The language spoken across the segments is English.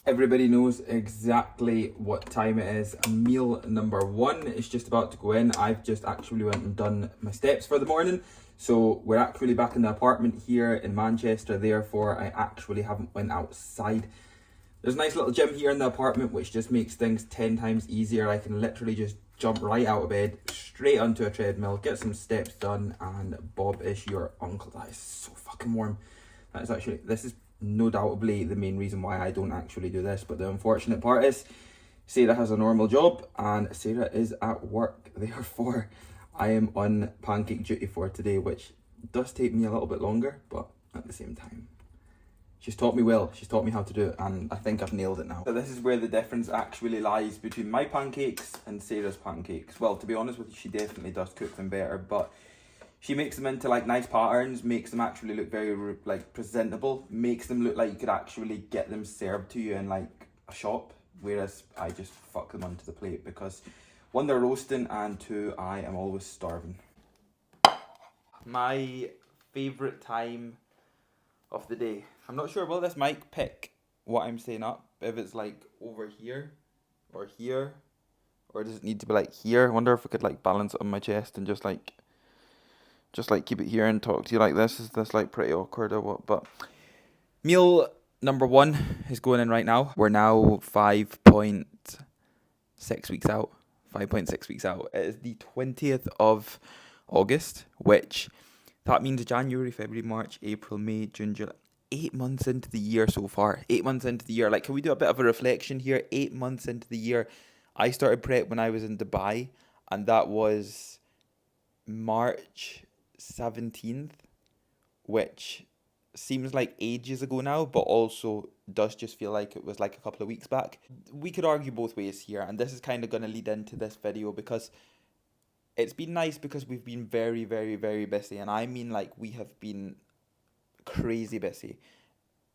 Everybody knows exactly what time it is. Meal number one is just about to go in. I've just actually went and done my steps for the morning. So we're actually back in the apartment here in Manchester. Therefore, I actually haven't went outside. There's a nice little gym here in the apartment, which just makes things 10 times easier. I can literally just jump right out of bed, straight onto a treadmill, get some steps done, and Bob is your uncle. That is so fucking warm. This is no doubtably the main reason why I don't actually do this, but the unfortunate part is Sarah has a normal job and Sarah is at work. Therefore, I am on pancake duty for today, which does take me a little bit longer, but at the same time, she's taught me well. She's taught me how to do it, and I think I've nailed it now. So this is where the difference actually lies between my pancakes and Sarah's pancakes. Well, to be honest with you, she definitely does cook them better, but she makes them into like nice patterns, makes them actually look very like presentable, makes them look like you could actually get them served to you in like a shop, whereas I just fuck them onto the plate because one, they're roasting, and two, I am always starving. My favourite time of the day. I'm not sure, will this mic pick what I'm saying up? If it's like over here, or here, or does it need to be like here? I wonder if I could like balance it on my chest and just like keep it here and talk to you like this. Is this like pretty awkward or what? But meal number one is going in right now. We're now 5.6 weeks out. 5.6 weeks out. It is the 20th of August, which that means January, February, March, April, May, June, July. 8 months into the year so far. 8 months into the year. Like, can we do a bit of a reflection here? 8 months into the year. I started prep when I was in Dubai, and that was March 17th, which seems like ages ago now, but also does just feel like it was like a couple of weeks back. We could argue both ways here, and this is kind of going to lead into this video because it's been nice because we've been very, very, very busy, and I mean like we have been crazy busy.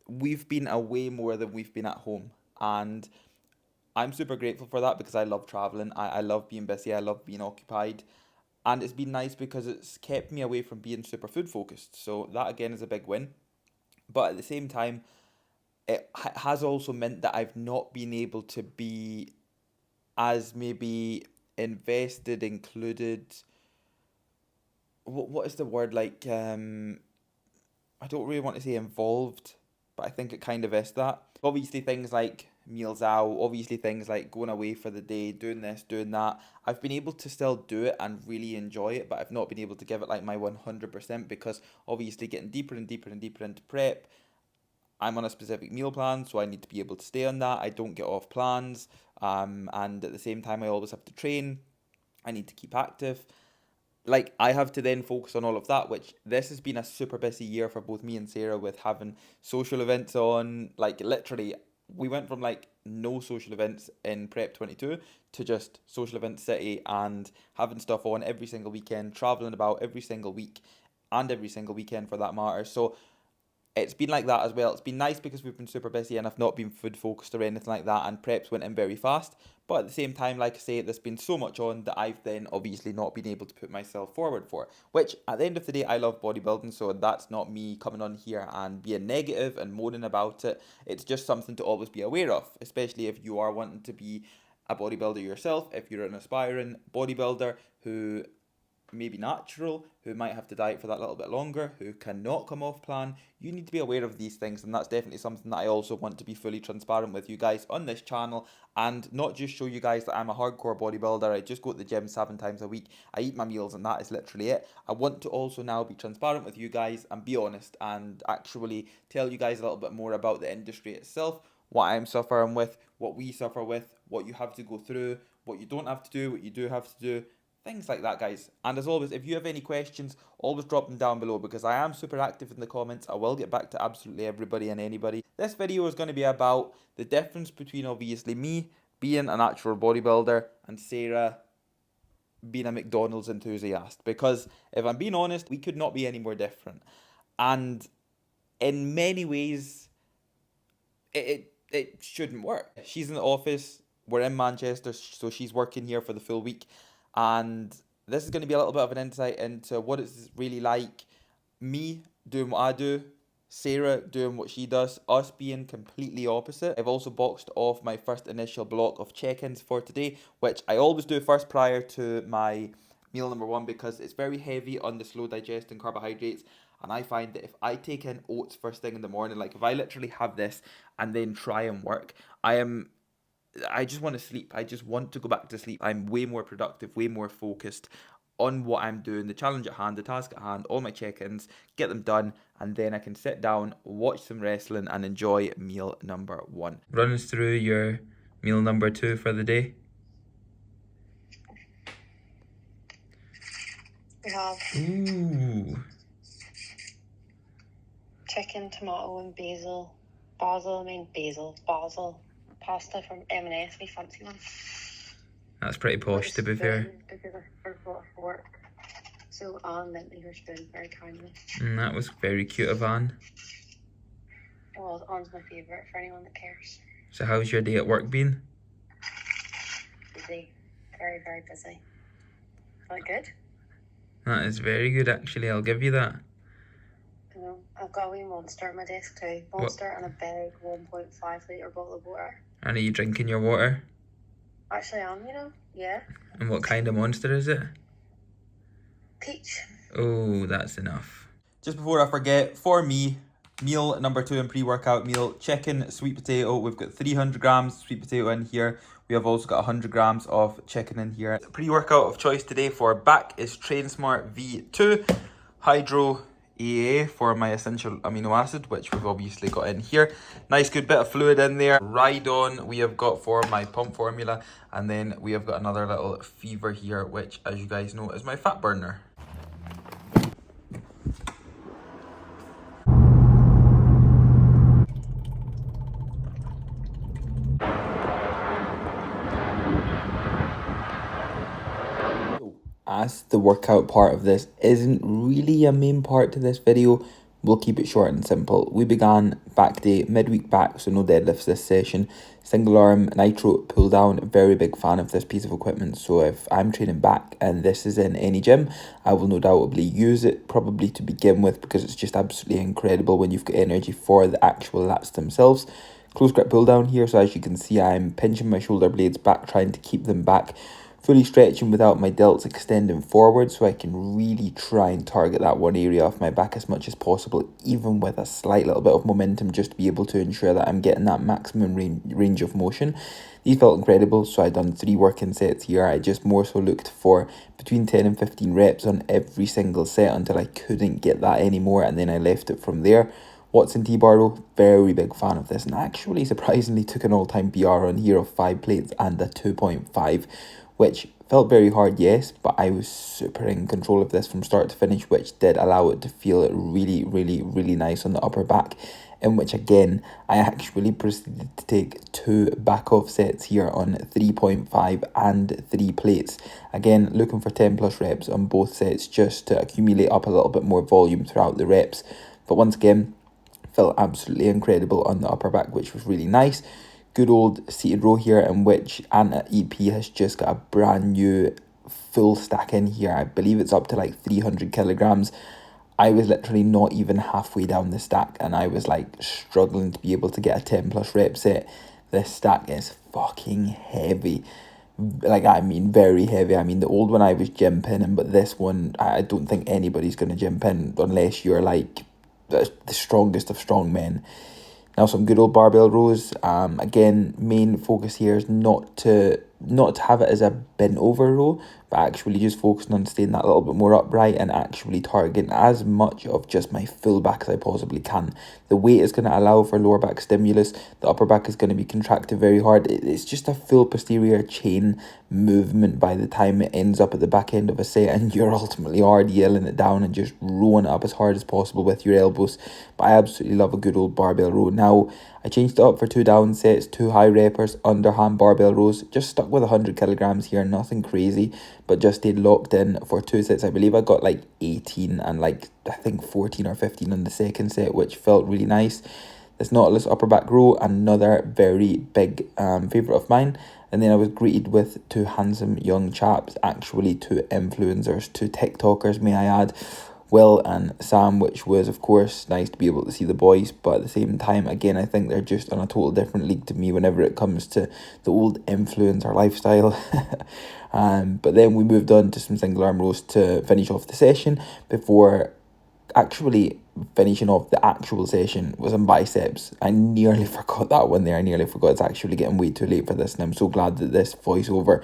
We've been away more than we've been at home, and I'm super grateful for that because I love traveling. I love being busy. I love being occupied. And it's been nice because it's kept me away from being super food focused. So that again is a big win. But at the same time, it has also meant that I've not been able to be as maybe invested, included. What is the word like? I don't really want to say involved, but I think it kind of is that. Obviously, things like meals out, obviously, things like going away for the day, doing this, doing that. I've been able to still do it and really enjoy it, but I've not been able to give it like my 100% because obviously, getting deeper and deeper and deeper into prep, I'm on a specific meal plan, so I need to be able to stay on that. I don't get off plans, and at the same time, I always have to train. I need to keep active. Like, I have to then focus on all of that, which this has been a super busy year for both me and Sarah with having social events on. Like, literally, we went from like no social events in Prep 22 to just social event city and having stuff on every single weekend, traveling about every single week and every single weekend for that matter. So it's been like that as well. It's been nice because we've been super busy and I've not been food focused or anything like that, and preps went in very fast. But at the same time, like I say, there's been so much on that I've then obviously not been able to put myself forward for. Which at the end of the day, I love bodybuilding, so that's not me coming on here and being negative and moaning about it. It's just something to always be aware of, especially if you are wanting to be a bodybuilder yourself, if you're an aspiring bodybuilder who maybe natural, who might have to diet for that little bit longer, who cannot come off plan. You need to be aware of these things, and that's definitely something that I also want to be fully transparent with you guys on this channel, and not just show you guys that I'm a hardcore bodybuilder. I just go to the gym 7 times a week, I eat my meals, and that is literally it. I want to also now be transparent with you guys and be honest and actually tell you guys a little bit more about the industry itself, what I'm suffering with, what we suffer with, what you have to go through, what you don't have to do, what you do have to do, things like that, guys. And as always, if you have any questions, always drop them down below because I am super active in the comments. I will get back to absolutely everybody and anybody. This video is going to be about the difference between obviously me being a natural bodybuilder and Sarah being a McDonald's enthusiast. Because if I'm being honest, we could not be any more different. And in many ways, it shouldn't work. She's in the office. We're in Manchester, so she's working here for the full week. And this is going to be a little bit of an insight into what it's really like me doing what I do Sarah doing what she does, us being completely opposite. I've also boxed off my first initial block of check-ins for today, which I always do first prior to my meal number one because it's very heavy on the slow digesting carbohydrates. And I find that if I take in oats first thing in the morning, like if I literally have this and then try and work, I just want to sleep. I just want to go back to sleep. I'm way more productive, way more focused on what I'm doing, the challenge at hand, the task at hand, all my check-ins, get them done, and then I can sit down, watch some wrestling, and enjoy meal number one. Run us through your meal number two for the day. We have Ooh. chicken, tomato, and basil pasta from M&S, my fancy one. That's pretty posh, to be fair. Because I forgot for work. So Anne lent me her spoon very kindly. That was very cute of Anne. Well, Anne's my favourite for anyone that cares. So how's your day at work been? Busy. Very, very busy. Quite good. That is very good, actually. I'll give you that. You know, I've got a wee Monster at my desk too. Monster and a big 1.5 litre bottle of water. And are you drinking your water? Actually, I am, you know. Yeah. And what kind of Monster is it? Peach. Oh, that's enough. Just before I forget, for me, meal number two and pre-workout meal, chicken, sweet potato. We've got 300 grams sweet potato in here. We have also got 100 grams of chicken in here. The pre-workout of choice today for back is Train Smart V2 Hydro EA for my essential amino acid, which we've obviously got in here. Nice good bit of fluid in there. Ride On we have got for my pump formula, and then we have got another little fever here, which, as you guys know, is my fat burner. As the workout part of this isn't really a main part to this video, we'll keep it short and simple. We began back day, midweek back, so no deadlifts this session. Single arm nitro pull down, very big fan of this piece of equipment. So if I'm training back and this is in any gym, I will no doubtably use it probably to begin with, because it's just absolutely incredible when you've got energy for the actual lats themselves. Close grip pull down here, so as you can see, I'm pinching my shoulder blades back, trying to keep them back, fully stretching without my delts extending forward, so I can really try and target that one area of my back as much as possible, even with a slight little bit of momentum, just to be able to ensure that I'm getting that maximum range of motion. These felt incredible, so I done 3 working sets here. I just more so looked for between 10 and 15 reps on every single set until I couldn't get that anymore, and then I left it from there. Watson T-bar row, very big fan of this, and actually surprisingly took an all-time PR on here of 5 plates and a 2.5, which felt very hard, yes, but I was super in control of this from start to finish, which did allow it to feel really, really, really nice on the upper back, in which again, I actually proceeded to take 2 back off sets here on 3.5 and 3 plates. Again, looking for 10 plus reps on both sets just to accumulate up a little bit more volume throughout the reps. But once again, felt absolutely incredible on the upper back, which was really nice. Good old seated row here, in which Anta EP has just got a brand new full stack in here. I believe it's up to like 300 kilograms. I was literally not even halfway down the stack, and I was like struggling to be able to get a 10 plus rep set. This stack is fucking heavy. Like, I mean, very heavy. I mean, the old one I was gym pinning, but this one, I don't think anybody's going to gym pin unless you're like the strongest of strong men. Now some good old barbell rows. Again, main focus here is not to have it as a bent over row, but actually just focusing on staying that little bit more upright and actually targeting as much of just my full back as I possibly can. The weight is going to allow for lower back stimulus. The upper back is going to be contracted very hard. It's just a full posterior chain movement by the time it ends up at the back end of a set, and you're ultimately already yelling it down and just rowing it up as hard as possible with your elbows. But I absolutely love a good old barbell row. Now, I changed it up for 2 down sets, 2 high reppers, underhand barbell rows. Just stuck with 100 kilograms here, nothing crazy, but just stayed locked in for 2 sets. I believe I got like 18 and like I think 14 or 15 on the second set, which felt really nice. This Nautilus upper back row, another very big favourite of mine. And then I was greeted with 2 handsome young chaps, actually 2 influencers, 2 TikTokers, may I add. Will and Sam, which was of course nice to be able to see the boys, but at the same time, again, I think they're just on a total different league to me whenever it comes to the old influencer lifestyle. But then we moved on to some single arm rows to finish off the session before actually finishing off the actual session was on biceps. I nearly forgot that one there. I nearly forgot. It's actually getting way too late for this, and I'm so glad that this voiceover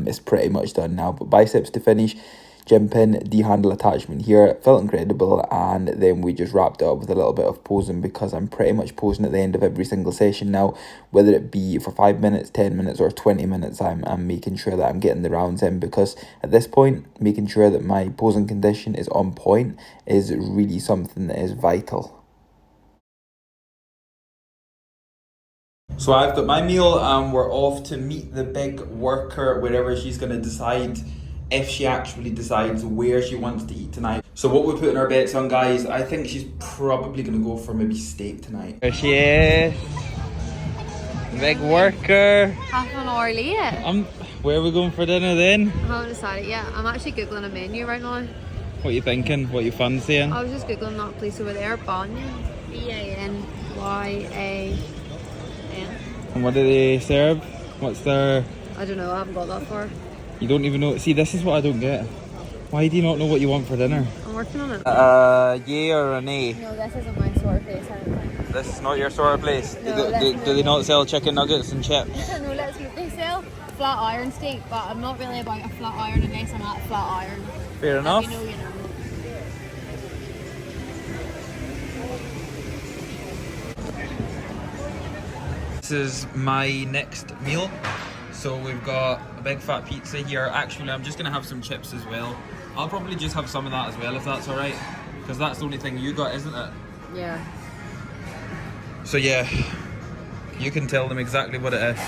is pretty much done now. But biceps to finish, gym pin, D-handle attachment here, felt incredible, and then we just wrapped it up with a little bit of posing, because I'm pretty much posing at the end of every single session now, whether it be for 5 minutes, 10 minutes or 20 minutes. I'm making sure that I'm getting the rounds in, because at this point, making sure that my posing condition is on point is really something that is vital. So I've got my meal and we're off to meet the big worker wherever she's going to decide, if she actually decides where she wants to eat tonight. So what we're putting our bets on, guys, I think she's probably going to go for maybe steak tonight. There she is. Big worker. Half an hour late. Where are we going for dinner then? I haven't decided yet. I'm actually googling a menu right now. What are you thinking? What are you fancying? I was just googling that place over there, Banyan. Banyan. And what do they serve? What's their... I don't know, I haven't got that far. You don't even know... See, this is what I don't get. Why do you not know what you want for dinner? I'm working on it. Yay or a nay? No, this isn't my sort of place, I don't think. This is not your sort of place? No, do they not sell chicken nuggets and chips? No, let's look. They sell flat iron steak, but I'm not really about a flat iron unless I'm at flat iron. Fair enough. You know, you know. This is my next meal. So we've got a big fat pizza here. Actually, I'm just going to have some chips as well. I'll probably just have some of that as well, if that's alright. Because that's the only thing you got, isn't it? Yeah. So yeah, you can tell them exactly what it is.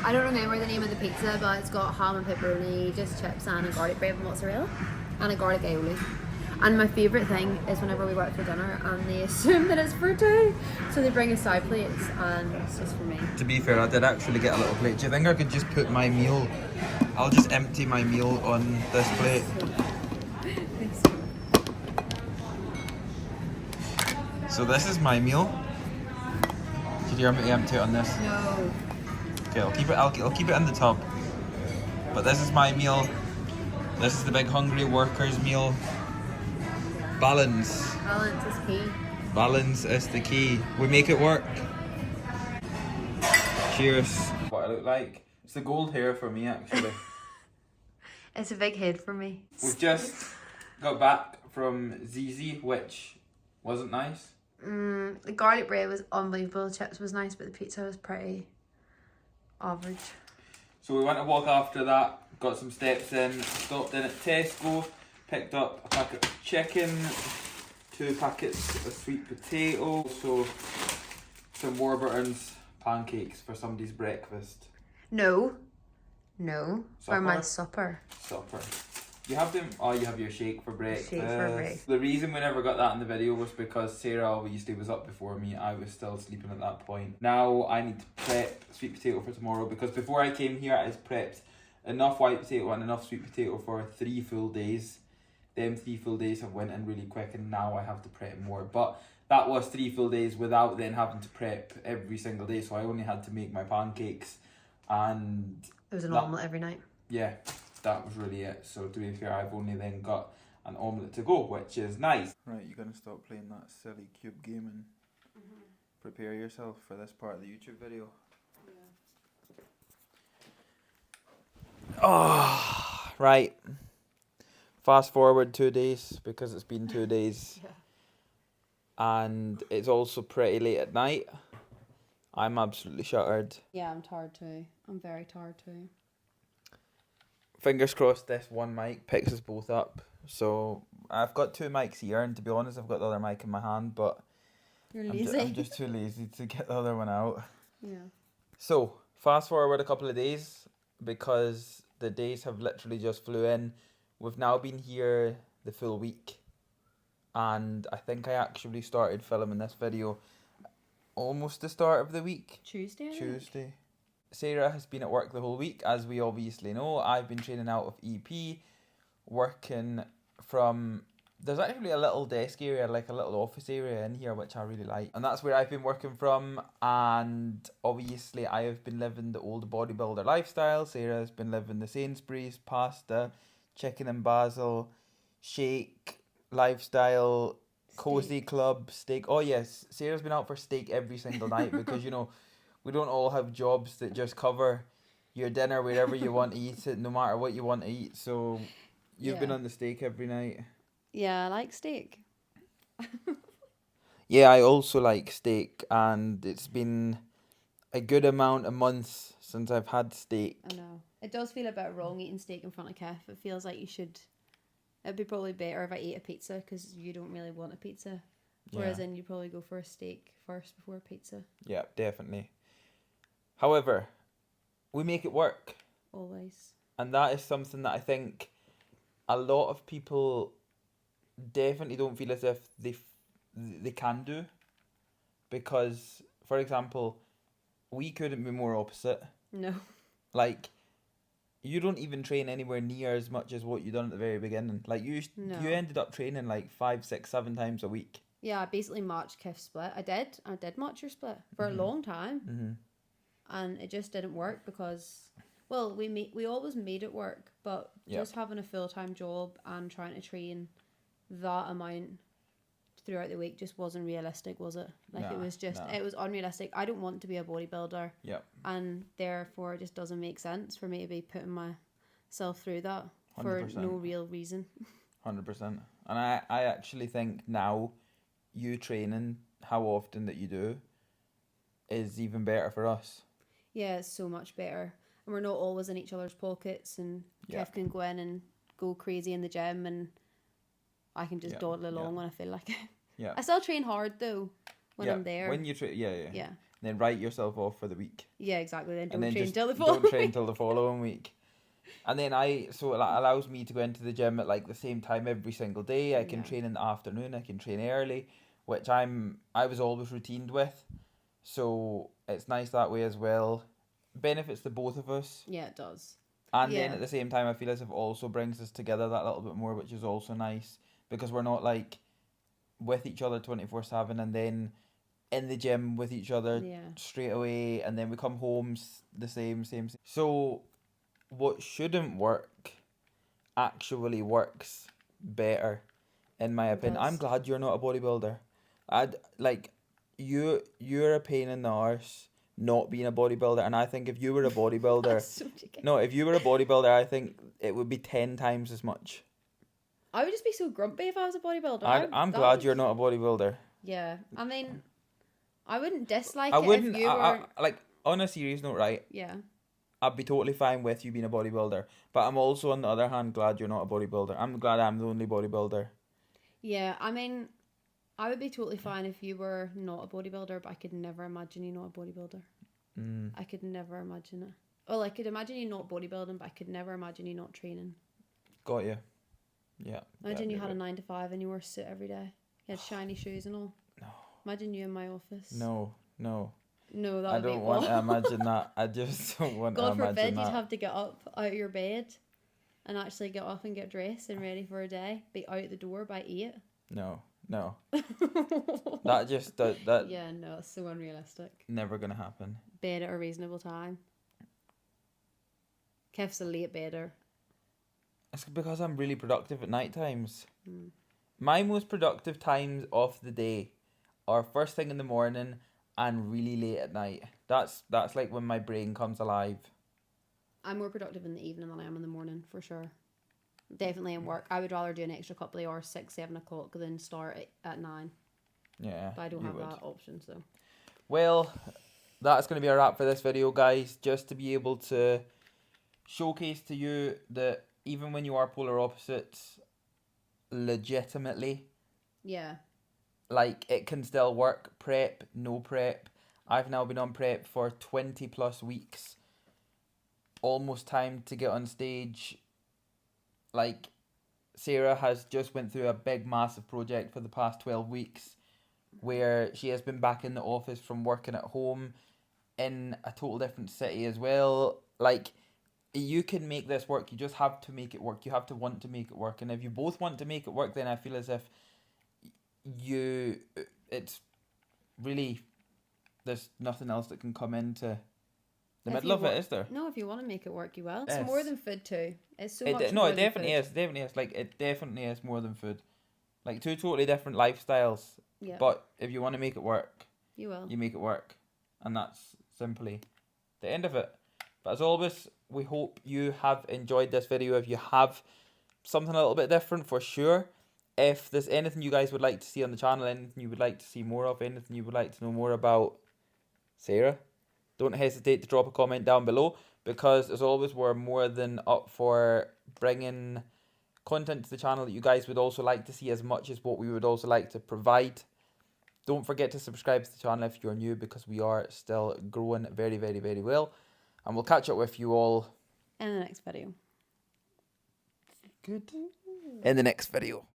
I don't remember the name of the pizza, but it's got ham and pepperoni, just chips and a garlic bread with mozzarella and a garlic aioli. And my favourite thing is whenever we go out for dinner and they assume that it's for two, so they bring us side plates and it's just for me. To be fair, I did actually get a little plate. Do you think I could just put my meal, I'll just empty my meal on this plate. So this is my meal. Did you want me to empty it on this? No. Okay, I'll keep it in the tub. But this is my meal. This is the big hungry workers meal. Balance. Balance is key. Balance is the key. We make it work. Cheers. What I look like? It's the gold hair for me, actually. It's a big head for me. We've just got back from ZZ, which wasn't nice. The garlic bread was unbelievable. The chips was nice, but the pizza was pretty average. So we went to walk after that, got some steps in, stopped in at Tesco, picked up a packet of chicken, 2 packets of sweet potato, so some Warburton's pancakes for somebody's breakfast. No, Supper? for my supper. Supper. You have them? Oh, you have your shake for breakfast. Shake for breakfast. The reason we never got that in the video was because Sarah obviously was up before me. I was still sleeping at that point. Now I need to prep sweet potato for tomorrow, because before I came here I had prepped enough white potato and enough sweet potato for 3 full days. Them 3 full days have went in really quick, and now I have to prep more. But that was 3 full days without then having to prep every single day, so I only had to make my pancakes and... It was an omelette every night. Yeah, that was really it. So to be fair, I've only then got an omelette to go, which is nice. Right, you're going to stop playing that silly cube game and prepare yourself for this part of the YouTube video. Yeah. Oh, right. Fast forward 2 days, because it's been 2 days. Yeah. And it's also pretty late at night. I'm absolutely shattered. Yeah, I'm tired too. I'm very tired too. Fingers crossed this one mic picks us both up. So I've got 2 mics here, and to be honest, I've got the other mic in my hand, but You're lazy. I'm just too lazy to get the other one out. Yeah. So fast forward a couple of days, because the days have literally just flew in. We've now been here the full week, and I think I actually started filming this video almost the start of the week. Tuesday. Tuesday. Sarah has been at work the whole week, as we obviously know. I've been training out of EP, working from There's actually a little desk area, like a little office area in here, which I really like. And that's where I've been working from. And obviously, I have been living the old bodybuilder lifestyle. Sarah's been living the Sainsbury's, pasta, chicken and basil, shake lifestyle, cozy Steak. club, steak. Oh, yes, Sarah's been out for steak every single night because, you know, we don't all have jobs that just cover your dinner wherever you want to eat it, no matter what you want to eat. So you've been Yeah. on the steak every night. Yeah, I like steak. Yeah, I also like steak, and it's been a good amount of months since I've had steak. I know. It does feel a bit wrong eating steak in front of Kev. It feels like you should. It'd be probably better if I ate a pizza because you don't really want a pizza. Whereas Yeah. then you probably go for a steak first before a pizza. Yeah, definitely. However, we make it work, Always. and that is something that I think a lot of people definitely don't feel as if they can do, because, for example, we couldn't be more opposite. No. Like, you don't even train anywhere near as much as what you done at the very beginning. Like, you No. ended up training like 5, 6, 7 times a week. Yeah, I basically matched Kev's split. I did match your split for Mhm. a long time, Mm-hmm. and it just didn't work because, well, we always made it work, but Yep. just having a full-time job and trying to train that amount throughout the week just wasn't realistic, was it? Like, it Nah, was just, nah. it was unrealistic. I don't want to be a bodybuilder, Yep. and therefore it just doesn't make sense for me to be putting myself through that for 100%. no real reason. 100%. And I actually think now you training how often that you do is even better for us. Yeah, it's so much better. And we're not always in each other's pockets, and Yeah. Kev can go in and go crazy in the gym, and I can just Yeah, dawdle along yeah. when I feel like it. Yeah. I still train hard though when Yeah, I'm there. When you train, yeah. Yeah. Then write yourself off for the week. Yeah, exactly. Then And don't then train just till the following don't train week. till the following week. And then so it allows me to go into the gym at like the same time every single day. I can Yeah. train in the afternoon. I can train early, which I was always routined with. So it's nice that way as well. Benefits to both of us. Yeah, it does. And then Yeah. at the same time, I feel as if it also brings us together that little bit more, which is also nice because we're not like with each other 24/7 and then in the gym with each other Yeah. straight away, and then we come home the same. So what shouldn't work actually works better, in my It opinion. I'm does. glad you're not a bodybuilder. I'd like you're a pain in the arse not being a bodybuilder, and I think if you were a bodybuilder, That's so cheeky. no, if you were a bodybuilder, I think it would be 10 times as much. I would just be so grumpy if I was a bodybuilder. I'm glad you're not a bodybuilder. Yeah, I mean, I wouldn't dislike I it wouldn't. if you were. Like, on a serious note, right? Yeah. I'd be totally fine with you being a bodybuilder, but I'm also on the other hand glad you're not a bodybuilder. I'm glad I'm the only bodybuilder. Yeah, I mean, I would be totally fine if you were not a bodybuilder, but I could never imagine you not a bodybuilder. I could never imagine it. Well, I could imagine you not bodybuilding, but I could never imagine you not training. Got you. Yeah. Imagine you yeah, had a yeah. 9 to 5 and you wore a suit every day. You had shiny shoes and all. No. Imagine you in my office. No. No, that I would be don't want to awful. imagine that. I just don't want God to imagine forbid that. you'd have to get up out of your bed and actually get up and get dressed and ready for a day. Be out the door by 8. No. That just that Yeah, no, it's so unrealistic. never gonna happen. Bed at a reasonable time. Kev's a late bedder. It's because I'm really productive at night times. Mm. My most productive times of the day are first thing in the morning and really late at night. That's like when my brain comes alive. I'm more productive in the evening than I am in the morning, for sure. Definitely in work. I would rather do an extra couple of hours, 6, 7 o'clock, than start at 9. Yeah. But I don't you have would. that option, so. Well, that's going to be a wrap for this video, guys. Just to be able to showcase to you that even when you are polar opposites, legitimately, Yeah. like, it can still work. Prep, no prep. I've now been on prep for 20 plus weeks. Almost time to get on stage. Like, Sarah has just went through a big, massive project for the past 12 weeks where she has been back in the office from working at home in a total different city as well. Like, you can make this work. You just have to make it work. You have to want to make it work. And if you both want to make it work, then I feel as if it's really, there's nothing else that can come into the middle of it, is there? No, if you want to make it work, you will. It's Yes. more than food too. It's so much No, more it than definitely food. is. Definitely is. Like, it definitely is more than food. Like, two totally different lifestyles. Yeah. But if you want to make it work, You will. you make it work. And that's simply the end of it. But as always, we hope you have enjoyed this video. If you have something a little bit different, for sure. If there's anything you guys would like to see on the channel, anything you would like to see more of, anything you would like to know more about Sarah, don't hesitate to drop a comment down below, because as always, we're more than up for bringing content to the channel that you guys would also like to see, as much as what we would also like to provide. Don't forget to subscribe to the channel if you're new, because we are still growing very, very, very well. And we'll catch up with you all In the next video. in the next video.